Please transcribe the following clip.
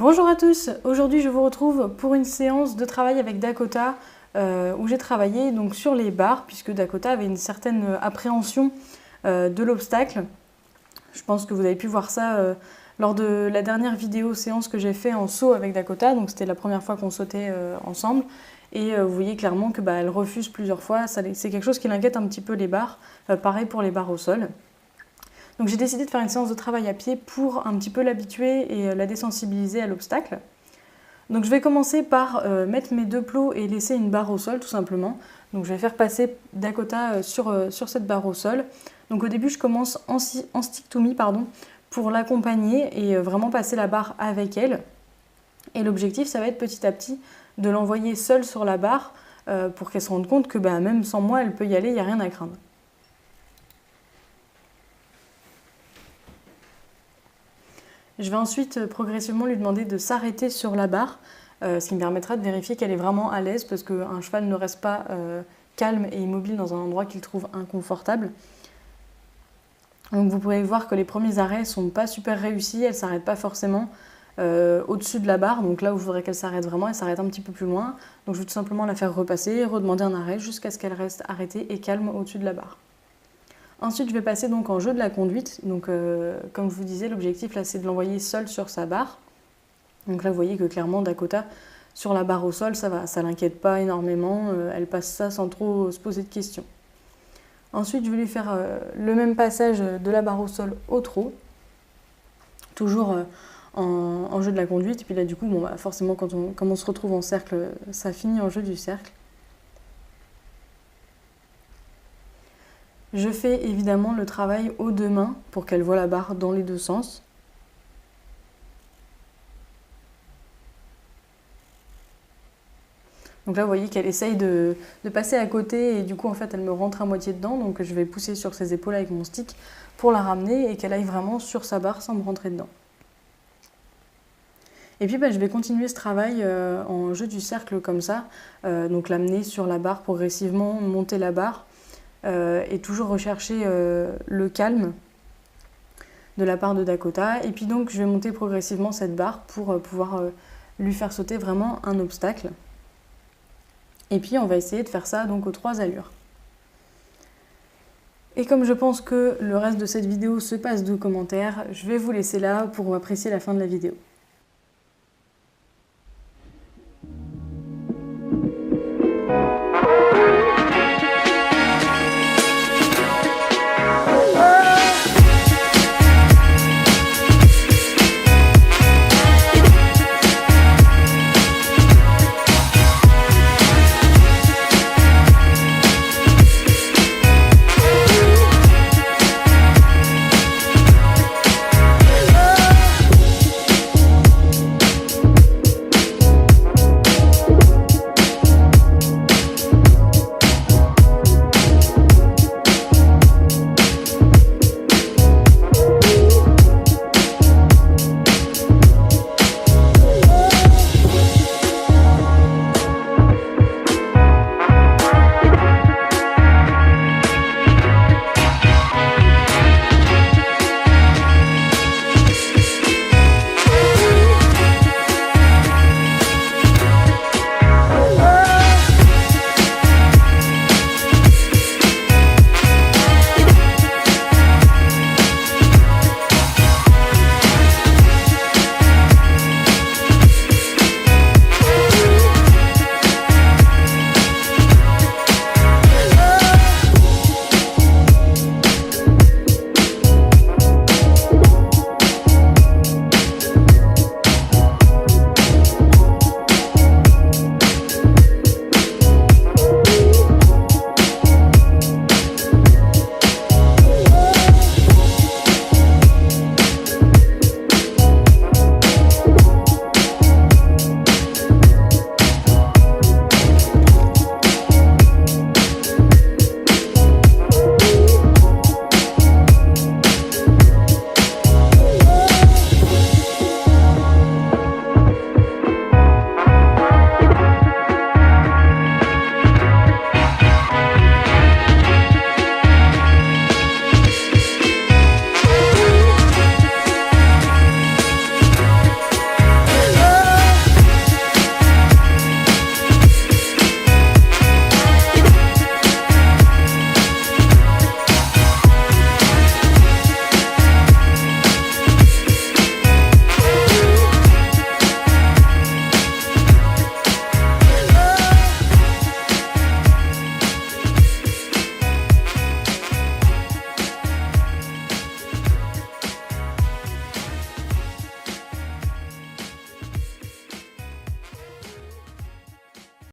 Bonjour à tous, aujourd'hui je vous retrouve pour une séance de travail avec Dakota où j'ai travaillé donc sur les barres puisque Dakota avait une certaine appréhension de l'obstacle. Je pense que vous avez pu voir ça lors de la dernière vidéo séance que j'ai fait en saut avec Dakota, donc c'était la première fois qu'on sautait ensemble et vous voyez clairement que elle refuse plusieurs fois, c'est quelque chose qui l'inquiète un petit peu les barres, pareil pour les barres au sol. Donc j'ai décidé de faire une séance de travail à pied pour un petit peu l'habituer et la désensibiliser à l'obstacle. Donc je vais commencer par mettre mes deux plots et laisser une barre au sol tout simplement. Donc je vais faire passer Dakota sur cette barre au sol. Donc au début je commence en stick to me pour l'accompagner et vraiment passer la barre avec elle. Et l'objectif ça va être petit à petit de l'envoyer seule sur la barre pour qu'elle se rende compte que même sans moi elle peut y aller, il n'y a rien à craindre. Je vais ensuite progressivement lui demander de s'arrêter sur la barre, ce qui me permettra de vérifier qu'elle est vraiment à l'aise parce qu'un cheval ne reste pas calme et immobile dans un endroit qu'il trouve inconfortable. Donc vous pouvez voir que les premiers arrêts ne sont pas super réussis, elle ne s'arrête pas forcément au-dessus de la barre, donc là où je voudrais qu'elle s'arrête vraiment, elle s'arrête un petit peu plus loin. Donc je vais tout simplement la faire repasser, redemander un arrêt jusqu'à ce qu'elle reste arrêtée et calme au-dessus de la barre. Ensuite, je vais passer donc en jeu de la conduite. Donc, comme je vous disais, l'objectif là, c'est de l'envoyer seule sur sa barre. Donc là, vous voyez que clairement, Dakota, sur la barre au sol, ça va, ça l'inquiète pas énormément. Elle passe ça sans trop se poser de questions. Ensuite, je vais lui faire le même passage de la barre au sol au trot, toujours en jeu de la conduite. Et puis là, du coup, forcément, comme on se retrouve en cercle, ça finit en jeu du cercle. Je fais évidemment le travail aux deux mains pour qu'elle voie la barre dans les deux sens. Donc là, vous voyez qu'elle essaye de passer à côté et du coup, en fait, elle me rentre à moitié dedans. Donc je vais pousser sur ses épaules avec mon stick pour la ramener et qu'elle aille vraiment sur sa barre sans me rentrer dedans. Et puis, je vais continuer ce travail en jeu du cercle comme ça. Donc l'amener sur la barre progressivement, monter la barre. Et toujours rechercher le calme de la part de Dakota. Et puis donc je vais monter progressivement cette barre pour pouvoir lui faire sauter vraiment un obstacle. Et puis on va essayer de faire ça donc aux 3 allures. Et comme je pense que le reste de cette vidéo se passe de commentaires, je vais vous laisser là pour apprécier la fin de la vidéo.